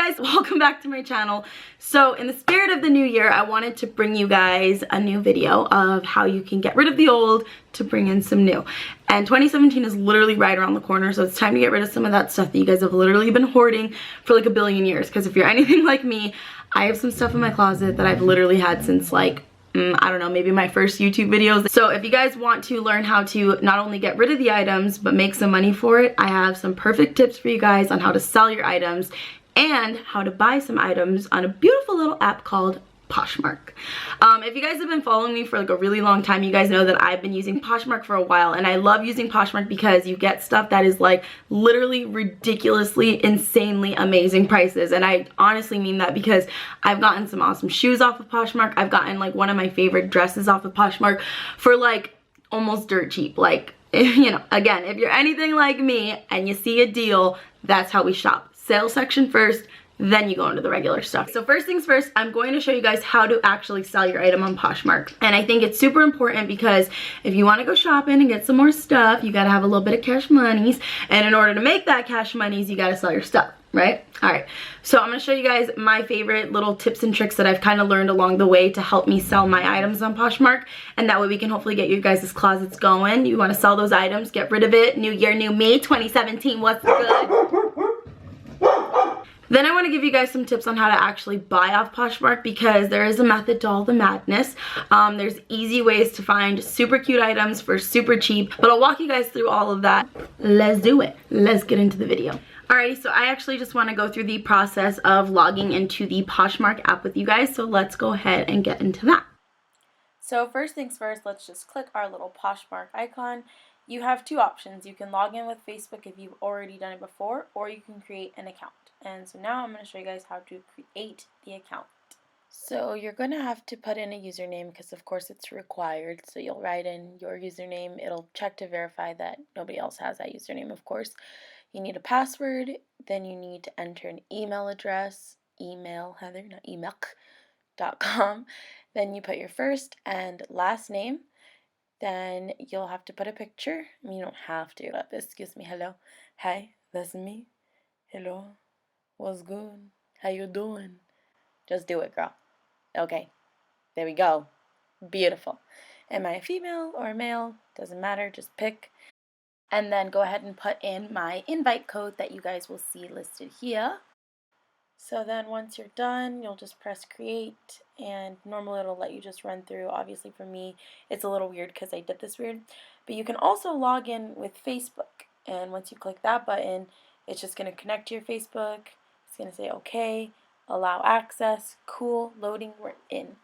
guys, welcome back to my channel. So in the spirit of the new year, I wanted to bring you guys a new video of how you can get rid of the old to bring in some new. And 2017 is literally right around the corner, so it's time to get rid of some of that stuff that you guys have literally been hoarding for like a billion years. Because if you're anything like me, I have some stuff in my closet that I've literally had since like I don't know, maybe my first YouTube videos. So if you guys want to learn how to not only get rid of the items but make some money for it, I have some perfect tips for you guys on how to sell your items and how to buy some items on a beautiful little app called Poshmark. If you guys have been following me for like a really long time, you guys know that I've been using Poshmark for a while, and I love using Poshmark because you get stuff that is like literally ridiculously, insanely amazing prices. And I honestly mean that because I've gotten some awesome shoes off of Poshmark. I've gotten like one of my favorite dresses off of Poshmark for like almost dirt cheap. Like, you know, again, if you're anything like me and you see a deal, that's how we shop. Sale section first, then you go into the regular stuff. So first things first, I'm going to show you guys how to actually sell your item on Poshmark. And I think it's super important because if you want to go shopping and get some more stuff, you got to have a little bit of cash monies. And in order to make that cash monies, you got to sell your stuff, right? All right, so I'm going to show you guys my favorite little tips and tricks that I've kind of learned along the way to help me sell my items on Poshmark. And that way we can hopefully get you guys' closets going. You want to sell those items, get rid of it. New year, new me, 2017, what's good? Then I want to give you guys some tips on how to actually buy off Poshmark, because there is a method to all the madness. There's easy ways to find super cute items for super cheap, but I'll walk you guys through all of that. Let's do it. Let's get into the video. Alrighty, so I actually just want to go through the process of logging into the Poshmark app with you guys, so let's go ahead and get into that. So first things first, let's just click our little Poshmark icon. You have two options. You can log in with Facebook if you've already done it before, or you can create an account. And so now I'm going to show you guys how to create the account. So you're going to have to put in a username because of course it's required. So you'll write in your username. It'll check to verify that nobody else has that username, of course. You need a password. Then you need to enter an email address. Email, Heather, not email.com. Then you put your first and last name. Then you'll have to put a picture. I mean, you don't have to. Excuse me. Hello. Hi, that's me. Hello. What's good? How you doing? Just do it, girl. Okay. There we go. Beautiful. Am I a female or a male? Doesn't matter. Just pick. And then go ahead and put in my invite code that you guys will see listed here. So then once you're done, you'll just press create, and normally it'll let you just run through. Obviously for me, it's a little weird because I did this weird. But you can also log in with Facebook. And once you click that button, it's just going to connect to your Facebook. It's going to say okay, allow access, cool, loading, we're in.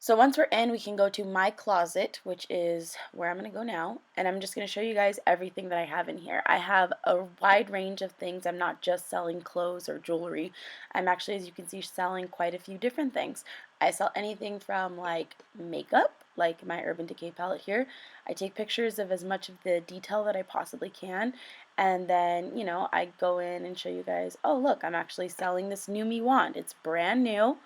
So once we're in, we can go to my closet, which is where I'm going to go now. And I'm just going to show you guys everything that I have in here. I have a wide range of things. I'm not just selling clothes or jewelry. I'm actually, as you can see, selling quite a few different things. I sell anything from like makeup, like my Urban Decay palette here. I take pictures of as much of the detail that I possibly can. And then, you know, I go in and show you guys, oh, look, I'm actually selling this new Me wand. It's brand new.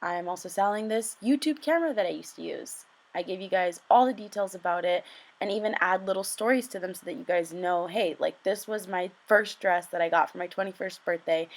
I'm also selling this YouTube camera that I used to use. I give you guys all the details about it and even add little stories to them so that you guys know, hey, like this was my first dress that I got for my 21st birthday.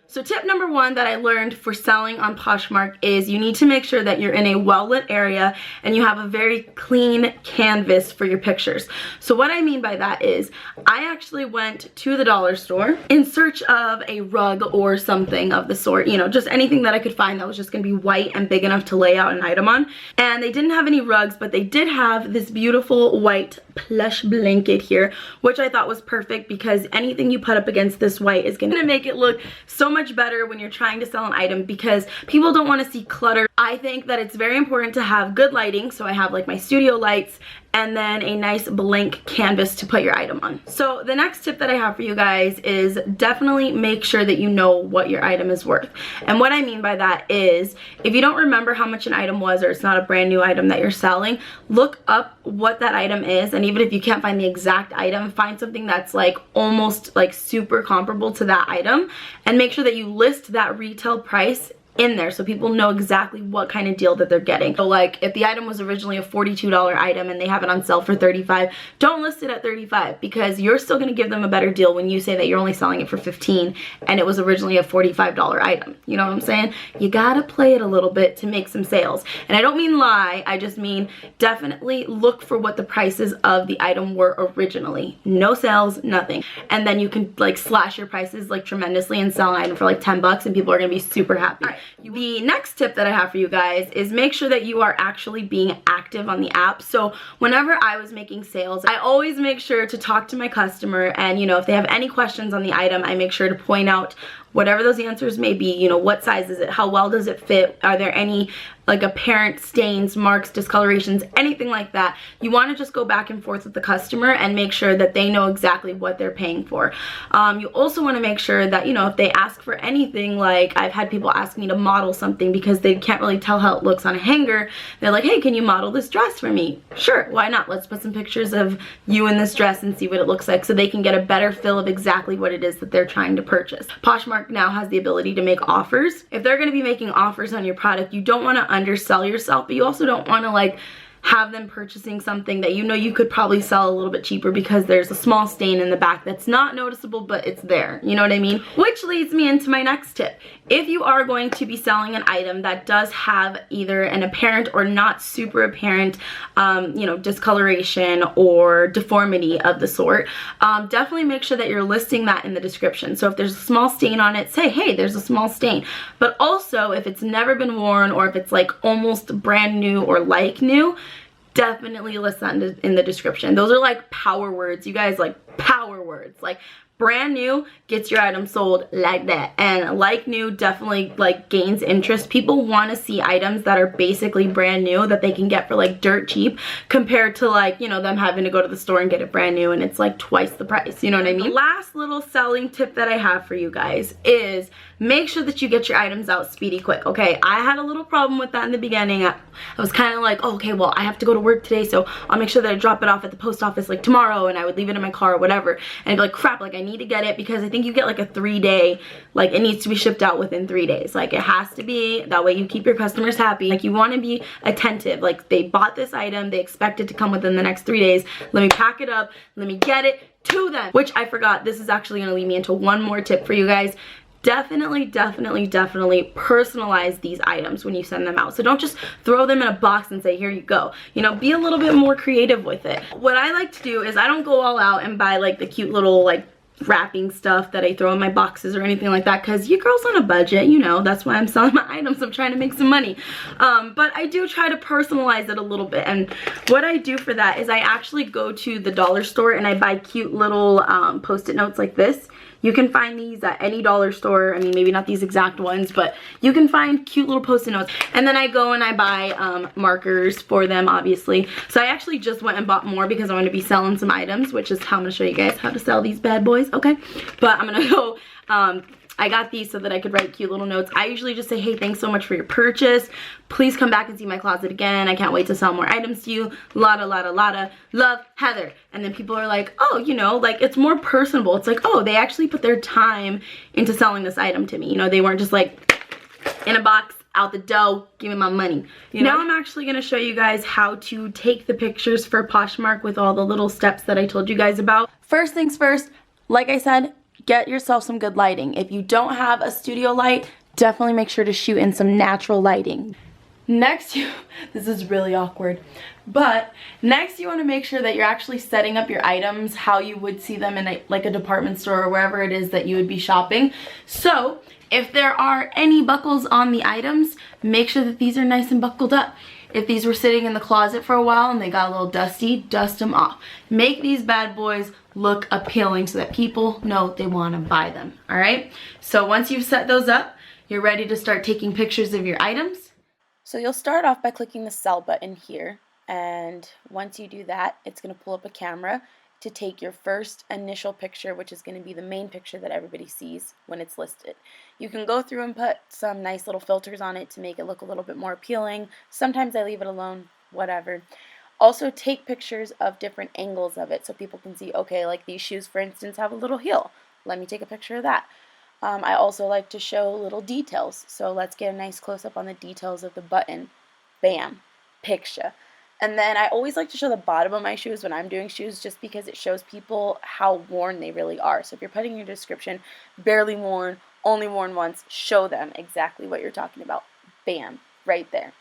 So tip number one that I learned for selling on Poshmark is you need to make sure that you're in a well-lit area and you have a very clean canvas for your pictures. So what I mean by that is I actually went to the dollar store in search of a rug or something of the sort, you know, just anything that I could find that was just going to be white and big enough to lay out an item on. And they didn't have any rugs, but they did have this beautiful white plush blanket here, which I thought was perfect because anything you put up against this white is going to make it look so much better when you're trying to sell an item because people don't want to see clutter. I think that it's very important to have good lighting, so I have like my studio lights and then a nice blank canvas to put your item on. So the next tip that I have for you guys is definitely make sure that you know what your item is worth. And what I mean by that is if you don't remember how much an item was, or it's not a brand new item that you're selling, look up what that item is, and even if you can't find the exact item, find something that's like almost like super comparable to that item and make sure that you list that retail price in there so people know exactly what kind of deal that they're getting. So like if the item was originally a $42 item and they have it on sale for $35, don't list it at $35 because you're still going to give them a better deal when you say that you're only selling it for $15 and it was originally a $45 item. You know what I'm saying? You gotta play it a little bit to make some sales. And I don't mean lie, I just mean definitely look for what the prices of the item were originally. No sales, nothing. And then you can like slash your prices like tremendously and sell an item for like 10 bucks and people are gonna be super happy. The next tip that I have for you guys is make sure that you are actually being active on the app. So whenever I was making sales, I always make sure to talk to my customer, and you know, if they have any questions on the item, I make sure to point out whatever those answers may be. You know, what size is it? How well does it fit? Are there any like apparent stains, marks, discolorations, anything like that? You want to just go back and forth with the customer and make sure that they know exactly what they're paying for. You also want to make sure that, you know, if they ask for anything, like I've had people ask me to model something because they can't really tell how it looks on a hanger. They're like, hey, can you model this dress for me? Sure, why not? Let's put some pictures of you in this dress and see what it looks like so they can get a better feel of exactly what it is that they're trying to purchase. Poshmark now has the ability to make offers. If they're going to be making offers on your product, you don't want to undersell yourself, but you also don't want to like have them purchasing something that you know you could probably sell a little bit cheaper because there's a small stain in the back that's not noticeable but it's there. You know what I mean? Which leads me into my next tip. If you are going to be selling an item that does have either an apparent or not super apparent you know, discoloration or deformity of the sort, definitely make sure that you're listing that in the description. So if there's a small stain on it, say, hey, there's a small stain. But also if it's never been worn or if it's like almost brand new or like new, definitely list that in the description. Those are like power words, you guys, like power words. Like brand new gets your item sold like that, and like new definitely like gains interest. People want to see items that are basically brand new that they can get for like dirt cheap compared to like, you know, them having to go to the store and get it brand new and it's like twice the price. You know what I mean? The last little selling tip that I have for you guys is make sure that you get your items out speedy quick. Okay, I had a little problem with that in the beginning. I was kind of like, oh, okay, well, I have to go to work today, so I'll make sure that I drop it off at the post office like tomorrow, and I would leave it in my car or whatever, and I'd be like, crap, like I need to get it because I think you get like a 3-day, like it needs to be shipped out within 3 days. Like it has to be, that way you keep your customers happy. Like you want to be attentive. Like they bought this item, they expect it to come within the next 3 days. Let me pack it up, let me get it to them. Which I forgot, this is actually going to lead me into one more tip for you guys. Definitely personalize these items when you send them out. So don't just throw them in a box and say, here you go. You know, be a little bit more creative with it. What I like to do is I don't go all out and buy like the cute little like wrapping stuff that I throw in my boxes or anything like that, because your girl's on a budget, you know, that's why I'm selling my items. I'm trying to make some money. But I do try to personalize it a little bit, and what I do for that is I actually go to the dollar store and I buy cute little post-it notes like this. You can find these at any dollar store. I mean, maybe not these exact ones, but you can find cute little post-it notes. And then I go and I buy markers for them, obviously. So I actually just went and bought more because I want to be selling some items, which is how I'm going to show you guys how to sell these bad boys, okay? But I'm going to go... I got these so that I could write cute little notes. I usually just say, hey, thanks so much for your purchase. Please come back and see my closet again. I can't wait to sell more items to you. Lotta, love, Heather. And then people are like, oh, you know, like it's more personable. It's like, oh, they actually put their time into selling this item to me. You know, they weren't just like in a box, out the dough, give me my money. You know? Now I'm actually going to show you guys how to take the pictures for Poshmark with all the little steps that I told you guys about. First things first, like I said, get yourself some good lighting. If you don't have a studio light, definitely make sure to shoot in some natural lighting. Next, this is really awkward, but next you want to make sure that you're actually setting up your items how you would see them in like a department store or wherever it is that you would be shopping. So if there are any buckles on the items, make sure that these are nice and buckled up. If these were sitting in the closet for a while and they got a little dusty, dust them off. Make these bad boys look appealing so that people know they want to buy them, all right? So once you've set those up, you're ready to start taking pictures of your items. So you'll start off by clicking the sell button here, and once you do that, it's going to pull up a camera to take your first initial picture, which is going to be the main picture that everybody sees when it's listed. You can go through and put some nice little filters on it to make it look a little bit more appealing. Sometimes I leave it alone, whatever. Also take pictures of different angles of it so people can see, okay, like these shoes, for instance, have a little heel. Let me take a picture of that. I also like to show little details. So let's get a nice close-up on the details of the button. Bam, picture. And then I always like to show the bottom of my shoes when I'm doing shoes, just because it shows people how worn they really are. So if you're putting in your description, barely worn, only worn once, show them exactly what you're talking about. Bam, right there.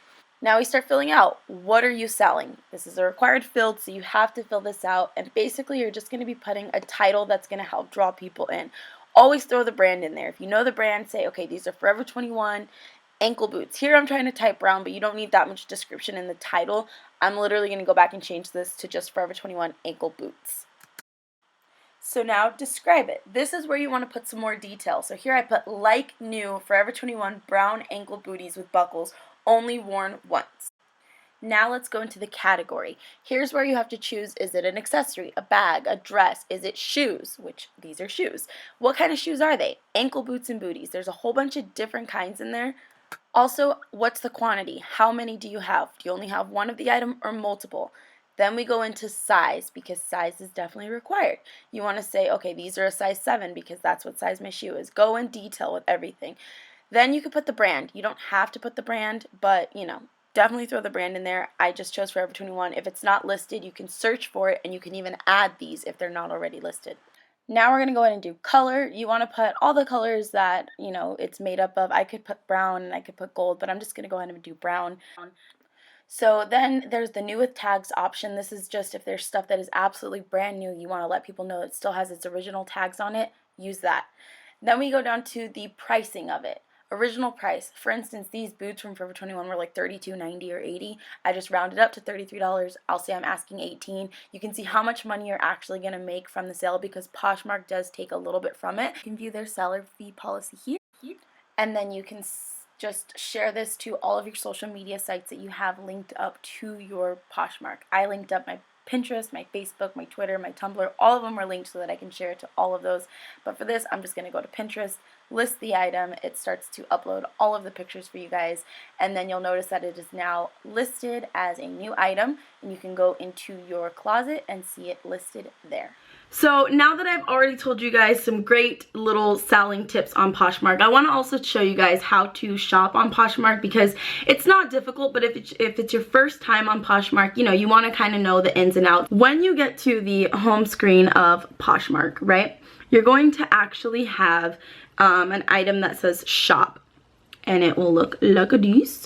Now we start filling out. What are you selling? This is a required field, so you have to fill this out. And basically you're just going to be putting a title that's going to help draw people in. Always throw the brand in there. If you know the brand, say, okay, these are Forever 21 ankle boots. Here I'm trying to type brown, but you don't need that much description in the title. I'm literally going to go back and change this to just Forever 21 ankle boots. So now describe it. This is where you want to put some more detail. So here I put like new Forever 21 brown ankle booties with buckles, only worn once. Now let's go into the category. Here's where you have to choose, is it an accessory, a bag, a dress, is it shoes, which these are shoes. What kind of shoes are they? Ankle boots and booties. There's a whole bunch of different kinds in there. Also, what's the quantity? How many do you have? Do you only have one of the item or multiple? Then we go into size, because size is definitely required. You want to say, okay, these are a size 7 because that's what size my shoe is. Go in detail with everything. Then you can put the brand. You don't have to put the brand, but, you know, definitely throw the brand in there. I just chose Forever 21. If it's not listed, you can search for it, and you can even add these if they're not already listed. Now we're going to go ahead and do color. You want to put all the colors that, you know, it's made up of. I could put brown and I could put gold, but I'm just going to go ahead and do brown. So then there's the new with tags option. This is just if there's stuff that is absolutely brand new, you want to let people know it still has its original tags on it, use that. Then we go down to the pricing of it. Original price. For instance, these boots from Forever 21 were like $32.90 or $80. I just rounded up to $33. I'll say I'm asking $18. You can see how much money you're actually going to make from the sale, because Poshmark does take a little bit from it. You can view their seller fee policy here. And then you can just share this to all of your social media sites that you have linked up to your Poshmark. I linked up my Pinterest, my Facebook, my Twitter, my Tumblr, all of them are linked so that I can share it to all of those. But for this, I'm just going to go to Pinterest, list the item, it starts to upload all of the pictures for you guys, and then you'll notice that it is now listed as a new item, and you can go into your closet and see it listed there. So now that I've already told you guys some great little selling tips on Poshmark, I want to also show you guys how to shop on Poshmark, because it's not difficult, but if it's your first time on Poshmark, you know, you want to kind of know the ins and outs. When you get to the home screen of Poshmark, right, you're going to actually have an item that says shop, and it will look like this.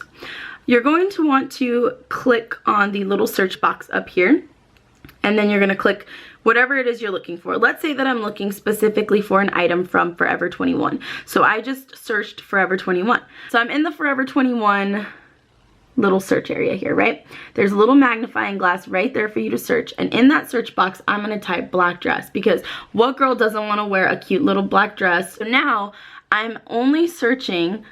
You're going to want to click on the little search box up here, and then you're going to click whatever it is you're looking for. Let's say that I'm looking specifically for an item from Forever 21. So I just searched Forever 21. So I'm in the Forever 21 little search area here, right? There's a little magnifying glass right there for you to search. And in that search box, I'm going to type black dress, because what girl doesn't want to wear a cute little black dress? So now I'm only searching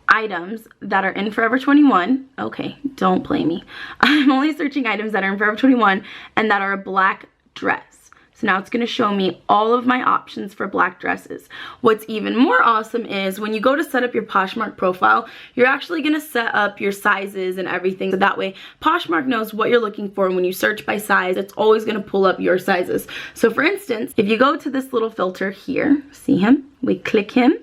items that are in Forever 21. Okay, don't play me. I'm only searching items that are in Forever 21 and that are a black dress. So now it's going to show me all of my options for black dresses. What's even more awesome is when you go to set up your Poshmark profile, you're actually going to set up your sizes and everything. So that way Poshmark knows what you're looking for, and when you search by size, it's always going to pull up your sizes. So for instance, if you go to this little filter here, see him? We click him.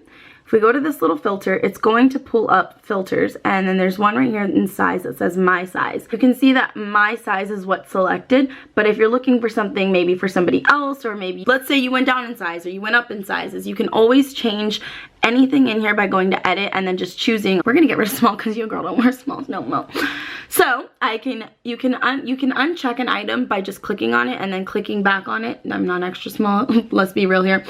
If we go to this little filter, it's going to pull up filters, and then there's one right here in size that says my size. You can see that my size is what's selected, but if you're looking for something maybe for somebody else, or maybe let's say you went down in size or you went up in sizes, you can always change anything in here by going to edit and then just choosing. We're gonna get rid of small because you girl don't wear smalls no more. So you can uncheck an item by just clicking on it and then clicking back on it. I'm not extra small. Let's be real here.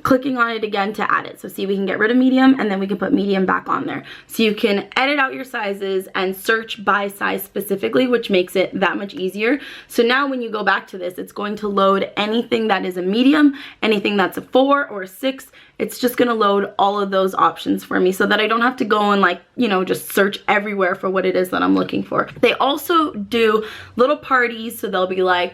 Clicking on it again to add it. So see, we can get rid of medium and then we can put medium back on there. So you can edit out your sizes and search by size specifically, which makes it that much easier. So now when you go back to this, it's going to load anything that is a medium, anything that's a 4 or a 6. It's just gonna load all of those options for me so that I don't have to go and, like, you know, just search everywhere for what it is that I'm looking for. They also do little parties, so they'll be like,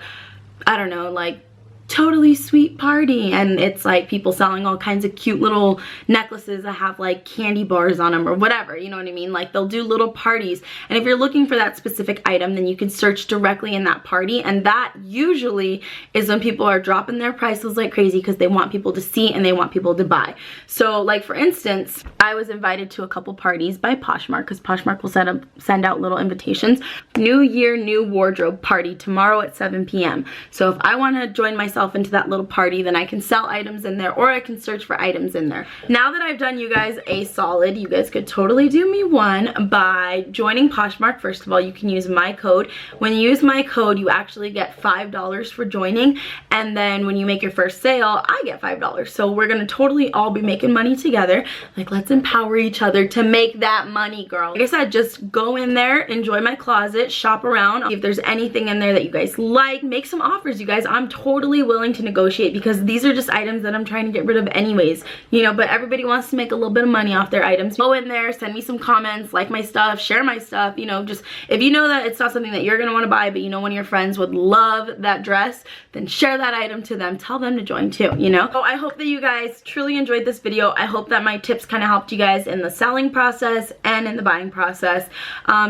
I don't know, like totally sweet party, and it's like people selling all kinds of cute little necklaces that have like candy bars on them or whatever, you know what I mean? Like they'll do little parties, and if you're looking for that specific item, then you can search directly in that party, and that usually is when people are dropping their prices like crazy because they want people to see and they want people to buy. So like for instance, I was invited to a couple parties by Poshmark, because Poshmark will send out little invitations. New Year, new wardrobe party tomorrow at 7 p.m. So if I want to join myself into that little party, then I can sell items in there, or I can search for items in there. Now that I've done you guys a solid, you guys could totally do me one by joining Poshmark. First of all, you can use my code. When you use my code, you actually get $5 for joining, and then when you make your first sale, I get $5. So we're gonna totally all be making money together. Like, let's empower each other to make that money, girl. Like I said, just go in there, enjoy my closet, shop around. If there's anything in there that you guys like, make some offers, you guys. I'm totally willing to negotiate, because these are just items that I'm trying to get rid of anyways, you know, but everybody wants to make a little bit of money off their items. Go in there, send me some comments, like my stuff, share my stuff, you know, just if you know that it's not something that you're gonna want to buy, but you know one of your friends would love that dress, then share that item to them, tell them to join too, you know. So I hope that you guys truly enjoyed this video. I hope that my tips kind of helped you guys in the selling process and in the buying process.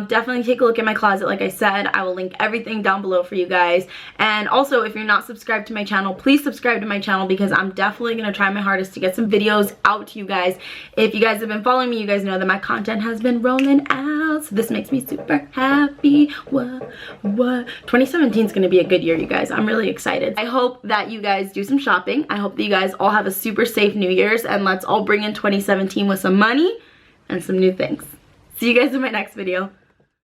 Definitely take a look at my closet. Like I said, I will link everything down below for you guys, and also if you're not subscribed to my channel, please subscribe to my channel, because I'm definitely going to try my hardest to get some videos out to you guys. If you guys have been following me, you guys know that my content has been rolling out, so this makes me super happy. What 2017 is going to be a good year, you guys. I'm really excited. I hope that you guys do some shopping. I hope that you guys all have a super safe New Year's, and let's all bring in 2017 with some money and some new things. See you guys in my next video.